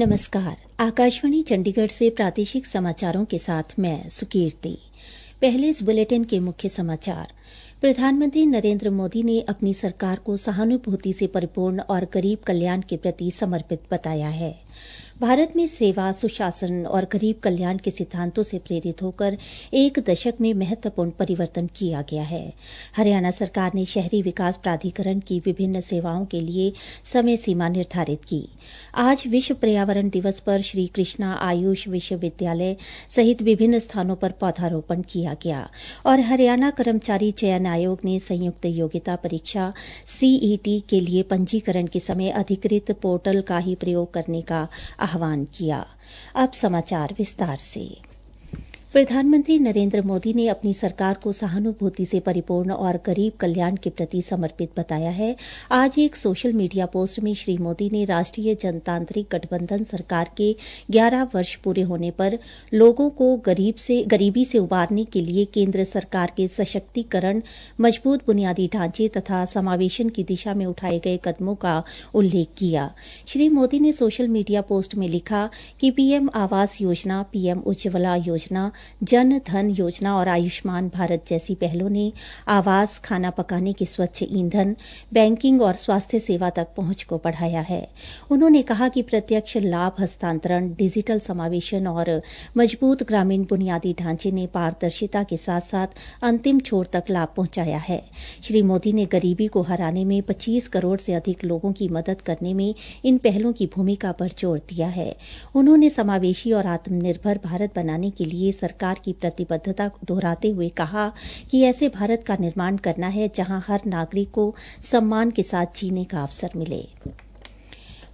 नमस्कार। आकाशवाणी चंडीगढ़ से प्रादेशिक समाचारों के साथ मैं सुकीर्ति। पहले इस बुलेटिन के मुख्य समाचार। प्रधानमंत्री नरेंद्र मोदी ने अपनी सरकार को सहानुभूति से परिपूर्ण और गरीब कल्याण के प्रति समर्पित बताया है। भारत में सेवा, सुशासन और गरीब कल्याण के सिद्धांतों से प्रेरित होकर एक दशक में महत्वपूर्ण परिवर्तन किया गया है। हरियाणा सरकार ने शहरी विकास प्राधिकरण की विभिन्न सेवाओं के लिए समय सीमा निर्धारित की। आज विश्व पर्यावरण दिवस पर श्री कृष्णा आयुष विश्वविद्यालय सहित विभिन्न स्थानों पर पौधारोपण किया गया और हरियाणा कर्मचारी चयन आयोग ने संयुक्त योग्यता परीक्षा CET के लिए पंजीकरण के समय अधिकृत पोर्टल का ही प्रयोग करने का आह्वान किया। अब समाचार विस्तार से। प्रधानमंत्री नरेंद्र मोदी ने अपनी सरकार को सहानुभूति से परिपूर्ण और गरीब कल्याण के प्रति समर्पित बताया है। आज एक सोशल मीडिया पोस्ट में श्री मोदी ने राष्ट्रीय जनतांत्रिक गठबंधन सरकार के 11 वर्ष पूरे होने पर लोगों को गरीबी से उबारने के लिए केंद्र सरकार के सशक्तिकरण, मजबूत बुनियादी ढांचे तथा समावेशन की दिशा में उठाए गए कदमों का उल्लेख किया। श्री मोदी ने सोशल मीडिया पोस्ट में लिखा कि PM आवास योजना, PM उज्ज्वला योजना, जन धन योजना और आयुष्मान भारत जैसी पहलों ने आवास, खाना पकाने के स्वच्छ ईंधन, बैंकिंग और स्वास्थ्य सेवा तक पहुंच को बढ़ाया है। उन्होंने कहा कि प्रत्यक्ष लाभ हस्तांतरण, डिजिटल समावेशन और मजबूत ग्रामीण बुनियादी ढांचे ने पारदर्शिता के साथ साथ अंतिम छोर तक लाभ पहुंचाया है। श्री मोदी ने गरीबी को हराने में 25 करोड़ से अधिक लोगों की मदद करने में इन पहलों की भूमिका पर जोर दिया है। उन्होंने समावेशी और आत्मनिर्भर भारत बनाने के लिए सरकार की प्रतिबद्धता को दोहराते हुए कहा कि ऐसे भारत का निर्माण करना है जहां हर नागरिक को सम्मान के साथ जीने का अवसर मिले।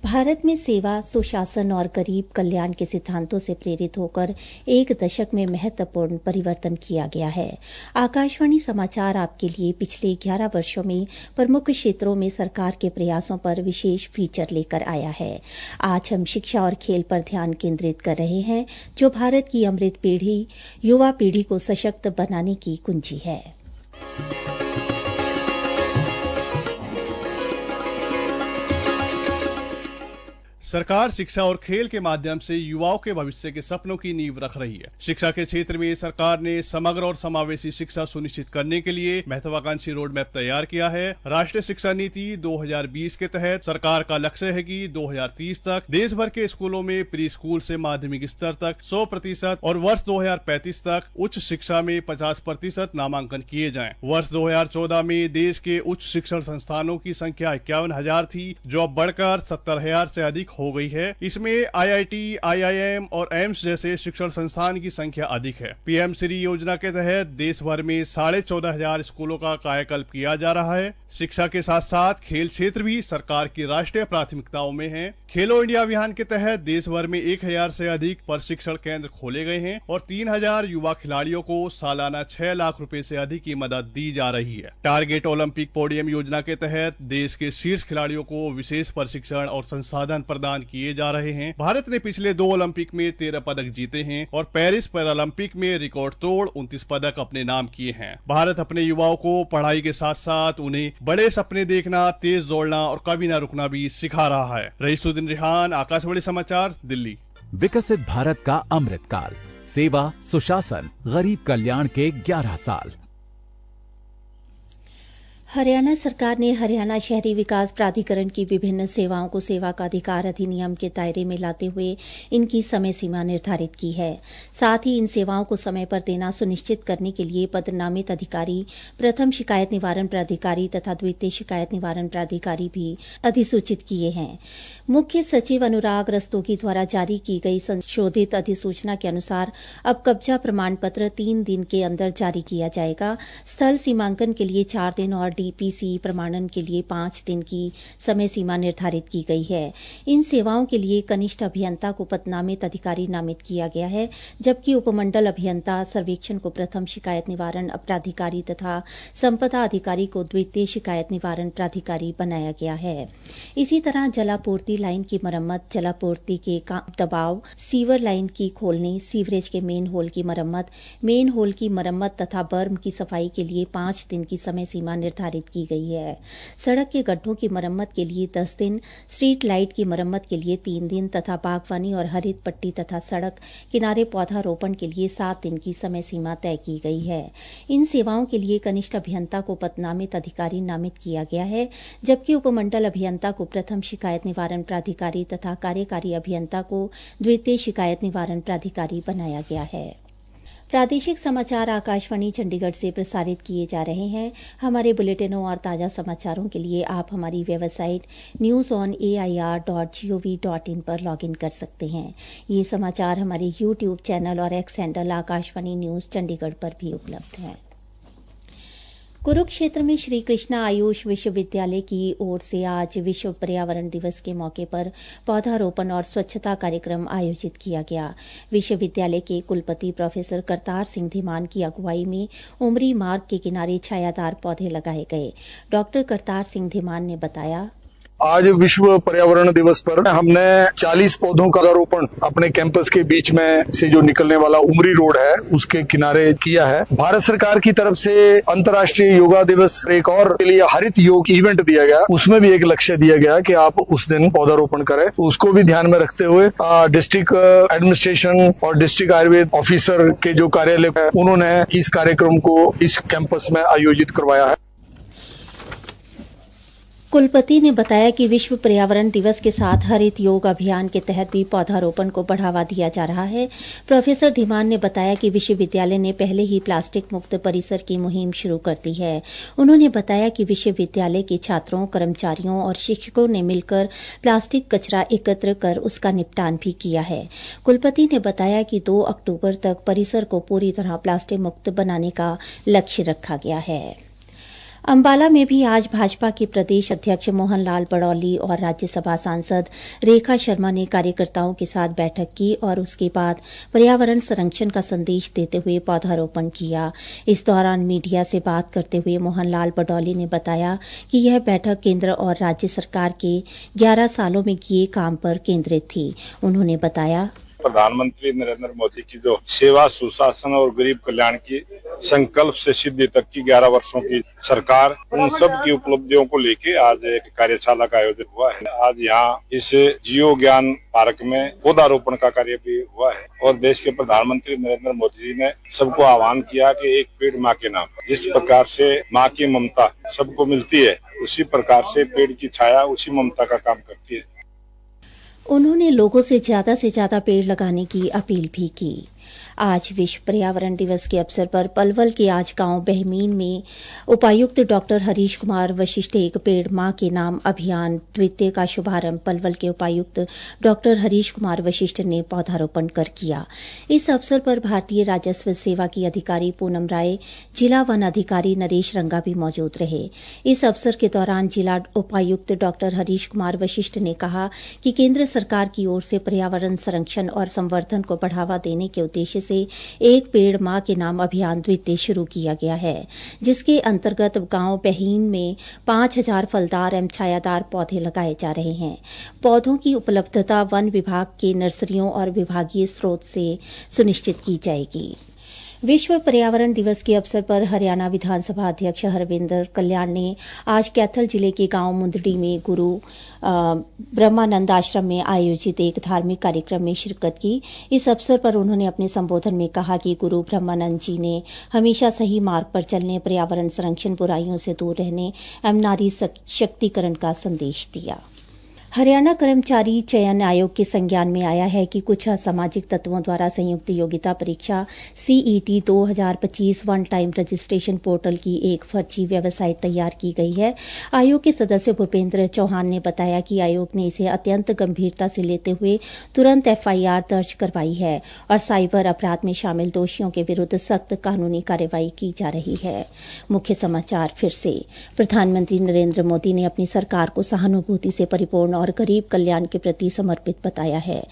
भारत में सेवा, सुशासन और गरीब कल्याण के सिद्धांतों से प्रेरित होकर एक दशक में महत्वपूर्ण परिवर्तन किया गया है। आकाशवाणी समाचार आपके लिए पिछले 11 वर्षों में प्रमुख क्षेत्रों में सरकार के प्रयासों पर विशेष फीचर लेकर आया है। आज हम शिक्षा और खेल पर ध्यान केंद्रित कर रहे हैं, जो भारत की अमृत पीढ़ी, युवा पीढ़ी को सशक्त बनाने की कुंजी है। सरकार शिक्षा और खेल के माध्यम से युवाओं के भविष्य के सपनों की नींव रख रही है। शिक्षा के क्षेत्र में सरकार ने समग्र और समावेशी शिक्षा सुनिश्चित करने के लिए महत्वाकांक्षी रोड मैप तैयार किया है। राष्ट्रीय शिक्षा नीति 2020 के तहत सरकार का लक्ष्य है कि 2030 तक देश भर के स्कूलों में प्री स्कूल से माध्यमिक स्तर तक 100% और वर्ष 2035 तक उच्च शिक्षा में 50% नामांकन किए जाएं। वर्ष 2014 में देश के उच्च शिक्षण संस्थानों की संख्या 51,000 थी, जो अब बढ़कर 70,000 से अधिक हो गई है। इसमें IIT, IIM और एम्स जैसे शिक्षण संस्थान की संख्या अधिक है। PM श्री योजना के तहत देश भर में 14,500 स्कूलों का कायाकल्प किया जा रहा है। शिक्षा के साथ साथ खेल क्षेत्र भी सरकार की राष्ट्रीय प्राथमिकताओं में है। खेलो इंडिया अभियान के तहत देश भर में 1,000 से अधिक प्रशिक्षण केंद्र खोले गए हैं और 3,000 युवा खिलाड़ियों को सालाना 6 लाख रुपए से अधिक की मदद दी जा रही है। टारगेट ओलंपिक पोडियम योजना के तहत देश के शीर्ष खिलाड़ियों को विशेष प्रशिक्षण और संसाधन प्रदान किए जा रहे हैं। भारत ने पिछले 2 ओलंपिक में 13 पदक जीते हैं और पेरिस पैरालंपिक में रिकॉर्ड तोड़ 29 पदक अपने नाम किए हैं। भारत अपने युवाओं को पढ़ाई के साथ साथ उन्हें बड़े सपने देखना, तेज दौड़ना और कभी न रुकना भी सिखा रहा है। रईसुद्दीन रिहान, आकाशवाणी समाचार, दिल्ली। विकसित भारत का अमृतकाल, सेवा, सुशासन, गरीब कल्याण के 11 साल। हरियाणा सरकार ने हरियाणा शहरी विकास प्राधिकरण की विभिन्न सेवाओं को सेवा का अधिकार अधिनियम के दायरे में लाते हुए इनकी समय सीमा निर्धारित की है। साथ ही इन सेवाओं को समय पर देना सुनिश्चित करने के लिए पदनामित अधिकारी, प्रथम शिकायत निवारण प्राधिकारी तथा द्वितीय शिकायत निवारण प्राधिकारी भी अधिसूचित किए हैं। मुख्य सचिव अनुराग रस्तोगी द्वारा जारी की गई संशोधित अधिसूचना के अनुसार अब कब्जा प्रमाण पत्र 3 दिन के अंदर जारी किया जाएगा। स्थल सीमांकन के लिए 4 दिन और DPC प्रमाणन के लिए 5 दिन की समय सीमा निर्धारित की गई है। इन सेवाओं के लिए कनिष्ठ अभियंता को पदनामित अधिकारी नामित किया गया है, जबकि उपमंडल अभियंता, सर्वेक्षण को प्रथम शिकायत निवारण प्राधिकारी तथा संपदा अधिकारी को द्वितीय शिकायत निवारण प्राधिकारी बनाया गया है। इसी तरह जलापूर्ति, लाइन की मरम्मत, जलापूर्ति के दबाव, सीवर लाइन की खोलने, सीवरेज के मेन होल की मरम्मत तथा बर्म की सफाई के लिए 5 दिन की समय सीमा निर्धारित की गई है। सड़क के गड्ढों की मरम्मत के लिए 10 दिन, स्ट्रीट लाइट की मरम्मत के लिए 3 दिन तथा बागवानी और हरित पट्टी तथा सड़क किनारे पौधारोपण के लिए 7 दिन की समय सीमा तय की गई है। इन सेवाओं के लिए कनिष्ठ अभियंता को पदनामित अधिकारी नामित किया गया है, जबकि उपमंडल अभियंता को प्रथम शिकायत निवारण प्राधिकारी तथा कार्यकारी अभियंता को द्वितीय शिकायत निवारण प्राधिकारी बनाया गया है। प्रादेशिक समाचार आकाशवाणी चंडीगढ़ से प्रसारित किए जा रहे हैं। हमारे बुलेटिनों और ताज़ा समाचारों के लिए आप हमारी वेबसाइट newsonair.gov.in पर लॉगिन कर सकते हैं। ये समाचार हमारे YouTube चैनल और x handle Akashvani news Chandigarh पर भी उपलब्ध हैं। कुरुक्षेत्र में श्री कृष्णा आयुष विश्वविद्यालय की ओर से आज विश्व पर्यावरण दिवस के मौके पर पौधारोपण और स्वच्छता कार्यक्रम आयोजित किया गया। विश्वविद्यालय के कुलपति प्रोफेसर करतार सिंह धीमान की अगुवाई में उमरी मार्ग के किनारे छायादार पौधे लगाए गए। डॉक्टर करतार सिंह धीमान ने बताया, आज विश्व पर्यावरण दिवस पर हमने 40 पौधों का रोपण अपने कैंपस के बीच में से जो निकलने वाला उमरी रोड है उसके किनारे किया है। भारत सरकार की तरफ से अंतर्राष्ट्रीय योगा दिवस एक और के लिए हरित योग इवेंट दिया गया, उसमें भी एक लक्ष्य दिया गया कि आप उस दिन पौधारोपण करें। उसको भी ध्यान में रखते हुए डिस्ट्रिक्ट एडमिनिस्ट्रेशन और डिस्ट्रिक्ट आयुर्वेद ऑफिसर के जो कार्यालय है उन्होंने इस कार्यक्रम को इस कैंपस में आयोजित करवाया है। कुलपति ने बताया कि विश्व पर्यावरण दिवस के साथ हरित योग अभियान के तहत भी पौधारोपण को बढ़ावा दिया जा रहा है। प्रोफेसर धीमान ने बताया कि विश्वविद्यालय ने पहले ही प्लास्टिक मुक्त परिसर की मुहिम शुरू कर दी है। उन्होंने बताया कि विश्वविद्यालय के छात्रों, कर्मचारियों और शिक्षकों ने मिलकर प्लास्टिक कचरा एकत्र कर उसका निपटान भी किया है। कुलपति ने बताया कि 2 अक्टूबर तक परिसर को पूरी तरह प्लास्टिक मुक्त बनाने का लक्ष्य रखा गया है। अंबाला में भी आज भाजपा के प्रदेश अध्यक्ष मोहन लाल बड़ौली और राज्यसभा सांसद रेखा शर्मा ने कार्यकर्ताओं के साथ बैठक की और उसके बाद पर्यावरण संरक्षण का संदेश देते हुए पौधारोपण किया। इस दौरान मीडिया से बात करते हुए मोहन लाल बड़ौली ने बताया कि यह बैठक केंद्र और राज्य सरकार के 11 सालों में किए काम पर केंद्रित थी। उन्होंने बताया, प्रधानमंत्री नरेंद्र मोदी की जो सेवा, सुशासन और गरीब कल्याण की संकल्प से सिद्धि तक की 11 वर्षों की सरकार, उन सब की उपलब्धियों को लेके आज एक कार्यशाला का आयोजन हुआ है। आज यहाँ इस जीव ज्ञान पार्क में पौधारोपण का कार्य भी हुआ है और देश के प्रधानमंत्री नरेंद्र मोदी जी ने सबको आह्वान किया कि एक पेड़ माँ के नाम। जिस प्रकार से माँ की ममता सबको मिलती है, उसी प्रकार से पेड़ की छाया उसी ममता का काम करती है। उन्होंने लोगों से ज्यादा पेड़ लगाने की अपील भी की। आज विश्व पर्यावरण दिवस के अवसर पर पलवल के आज गांव बहमीन में उपायुक्त डॉक्टर हरीश कुमार वशिष्ठ एक पेड़ मां के नाम अभियान द्वितीय का शुभारंभ पलवल के उपायुक्त डॉक्टर हरीश कुमार वशिष्ठ ने पौधारोपण कर किया। इस अवसर पर भारतीय राजस्व सेवा की अधिकारी पूनम राय, जिला वन अधिकारी नरेश रंगा भी मौजूद रहे। इस अवसर के दौरान जिला उपायुक्त डॉक्टर हरीश कुमार वशिष्ठ ने कहा कि केंद्र सरकार की ओर से पर्यावरण संरक्षण और संवर्धन को बढ़ावा देने के उद्देश्य से एक पेड़ मां के नाम अभियान द्वितीय शुरू किया गया है, जिसके अंतर्गत गांव बहीन में 5000 फलदार एवं छायादार पौधे लगाए जा रहे हैं। पौधों की उपलब्धता वन विभाग के नर्सरियों और विभागीय स्रोत से सुनिश्चित की जाएगी। विश्व पर्यावरण दिवस के अवसर पर हरियाणा विधानसभा अध्यक्ष हरविंदर कल्याण ने आज कैथल जिले के गांव मुंदड़ी में गुरु ब्रह्मानंद आश्रम में आयोजित एक धार्मिक कार्यक्रम में शिरकत की। इस अवसर पर उन्होंने अपने संबोधन में कहा कि गुरु ब्रह्मानंद जी ने हमेशा सही मार्ग पर चलने, पर्यावरण संरक्षण, बुराइयों से दूर रहने एवं नारी शक्तिकरण का संदेश दिया। हरियाणा कर्मचारी चयन आयोग के संज्ञान में आया है कि कुछ असामाजिक तत्वों द्वारा संयुक्त योग्यता परीक्षा CET 2025 one time registration portal की एक फर्जी वेबसाइट तैयार की गई है। आयोग के सदस्य भूपेंद्र चौहान ने बताया कि आयोग ने इसे अत्यंत गंभीरता से लेते हुए तुरंत FIR दर्ज करवाई है और साइबर अपराध में शामिल दोषियों के विरुद्ध सख्त कानूनी कार्रवाई की जा रही है। मुख्य समाचार फिर से। प्रधानमंत्री नरेंद्र मोदी ने अपनी सरकार को सहानुभूति से परिपूर्ण और गरीब कल्याण के प्रति समर्पित बताया है।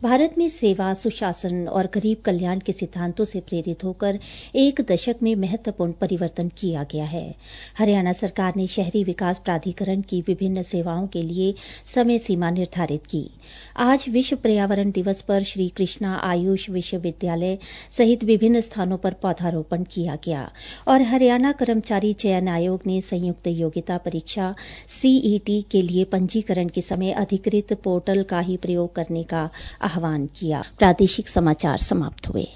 भारत में सेवा, सुशासन और गरीब कल्याण के सिद्धांतों से प्रेरित होकर एक दशक में महत्वपूर्ण परिवर्तन किया गया है। हरियाणा सरकार ने शहरी विकास प्राधिकरण की विभिन्न सेवाओं के लिए समय सीमा निर्धारित की। आज विश्व पर्यावरण दिवस पर श्री कृष्णा आयुष विश्वविद्यालय सहित विभिन्न स्थानों पर पौधारोपण किया गया और हरियाणा कर्मचारी चयन आयोग ने संयुक्त योग्यता परीक्षा CET के लिए पंजीकरण के समय अधिकृत पोर्टल का ही प्रयोग करने का आह्वान किया। प्रादेशिक समाचार समाप्त हुए।